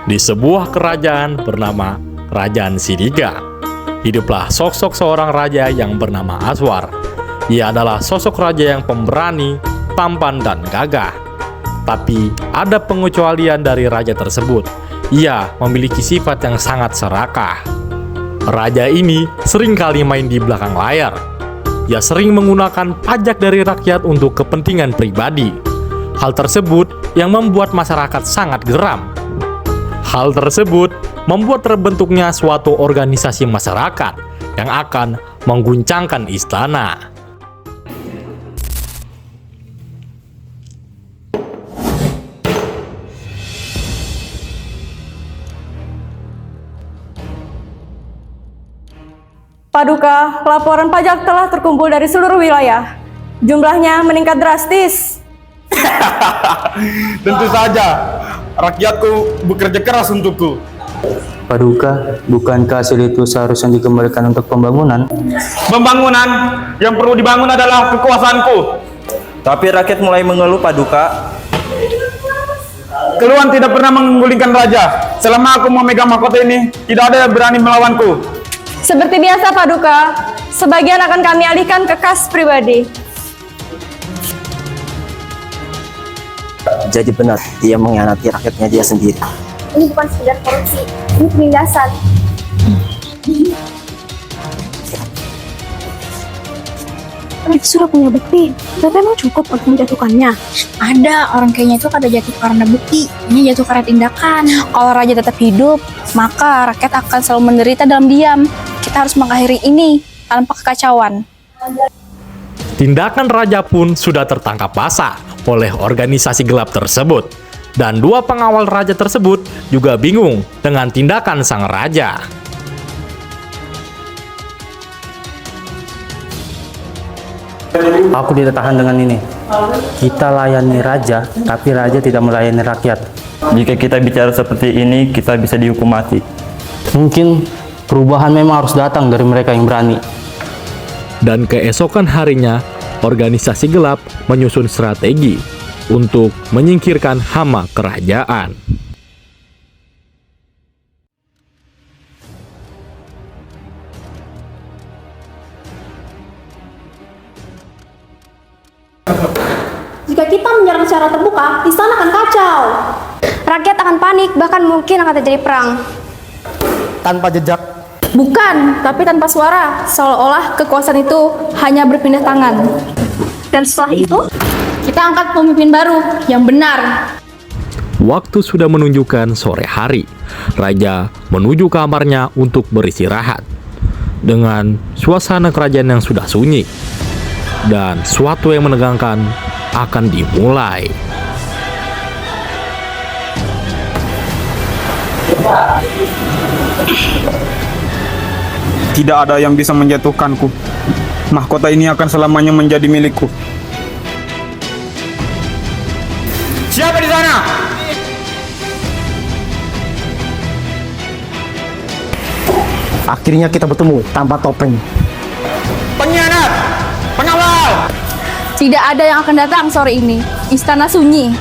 Di sebuah kerajaan bernama Kerajaan Siniga, hiduplah sosok seorang raja yang bernama Aswar. Ia adalah sosok raja yang pemberani, tampan, dan gagah. Tapi ada pengecualian dari raja tersebut. Ia memiliki sifat yang sangat serakah. Raja ini sering kali main di belakang layar. Ia sering menggunakan pajak dari rakyat untuk kepentingan pribadi. Hal tersebut yang membuat masyarakat sangat geram. Hal tersebut membuat terbentuknya suatu organisasi masyarakat yang akan mengguncangkan istana. Paduka, laporan pajak telah terkumpul dari seluruh wilayah. Jumlahnya meningkat drastis. Tentu saja, rakyatku bekerja keras untukku. Paduka, bukankah hasil itu seharusnya dikembalikan untuk pembangunan? Pembangunan yang perlu dibangun adalah kekuasaanku. Tapi rakyat mulai mengeluh, Paduka. Keluhan tidak pernah menggulingkan raja. Selama aku memegang mahkota ini, tidak ada yang berani melawanku. Seperti biasa, Paduka, sebagian akan kami alihkan ke kas pribadi. Jadi benar, dia mengkhianati rakyatnya dia sendiri. Ini bukan sekedar korupsi, ini penindasan. Kita sudah punya bukti, tapi emang cukup untuk menjatuhkannya? Ada, orang kayaknya itu kada jatuh karena bukti, ini jatuh karena tindakan. Kalau raja tetap hidup, maka rakyat akan selalu menderita dalam diam. Kita harus mengakhiri ini tanpa kekacauan. Tindakan raja pun sudah tertangkap basah oleh organisasi gelap tersebut. Dan dua pengawal raja tersebut juga bingung dengan tindakan sang raja. Aku tidak tahan dengan ini. Kita layani raja, tapi raja tidak melayani rakyat. Jika kita bicara seperti ini, kita bisa dihukum mati. Mungkin perubahan memang harus datang dari mereka yang berani. Dan keesokan harinya, organisasi gelap menyusun strategi untuk menyingkirkan hama kerajaan. Jika kita menyerang secara terbuka, istana akan kacau. Rakyat akan panik, bahkan mungkin akan terjadi perang. Tanpa jejak. Bukan, tapi tanpa suara, seolah-olah kekuasaan itu hanya berpindah tangan. Dan setelah itu, Kita angkat pemimpin baru yang benar. Waktu sudah menunjukkan sore hari. Raja menuju kamarnya untuk beristirahat. Dengan suasana kerajaan yang sudah sunyi. Dan suatu yang menegangkan akan dimulai. Tidak ada yang bisa menjatuhkanku. Mahkota ini akan selamanya menjadi milikku. Siapa di sana? Akhirnya kita bertemu tanpa topeng. Pengkhianat! Pengawal! Tidak ada yang akan datang sore ini. Istana sunyi.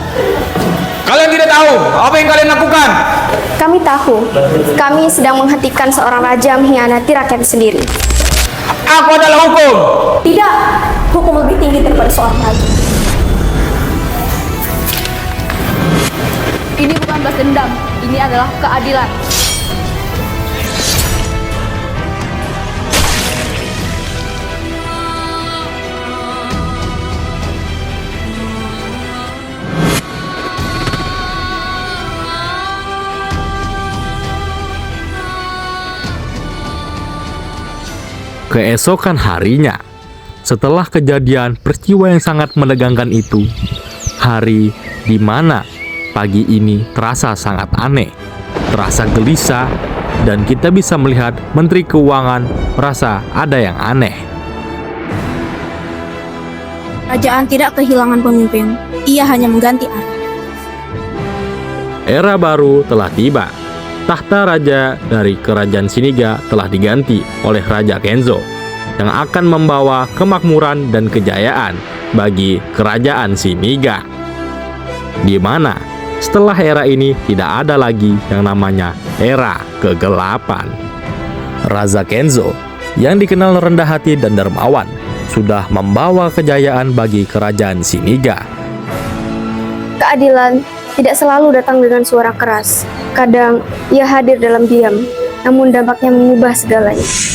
Kalian tidak tahu apa yang kalian lakukan. kami tahu, kami sedang menghentikan seorang raja mengkhianati rakyat sendiri. Aku adalah hukum. Tidak, hukum lebih tinggi daripada seorang raja. Ini bukan balas dendam. Ini adalah keadilan. Keesokan harinya, setelah kejadian peristiwa yang sangat menegangkan itu, hari di mana pagi ini terasa sangat aneh, terasa gelisah, dan kita bisa melihat Menteri Keuangan merasa ada yang aneh. Kerajaan tidak kehilangan pemimpin, ia hanya mengganti arah. Era baru telah tiba. Tahta raja dari Kerajaan Siniga telah diganti oleh Raja Kenzo yang akan membawa kemakmuran dan kejayaan bagi Kerajaan Siniga, di mana Setelah era ini tidak ada lagi yang namanya era kegelapan. Raja Kenzo yang dikenal rendah hati dan dermawan sudah membawa kejayaan bagi kerajaan Shiniga. Keadilan tidak selalu datang dengan suara keras. Kadang ia hadir dalam diam, namun dampaknya mengubah segalanya.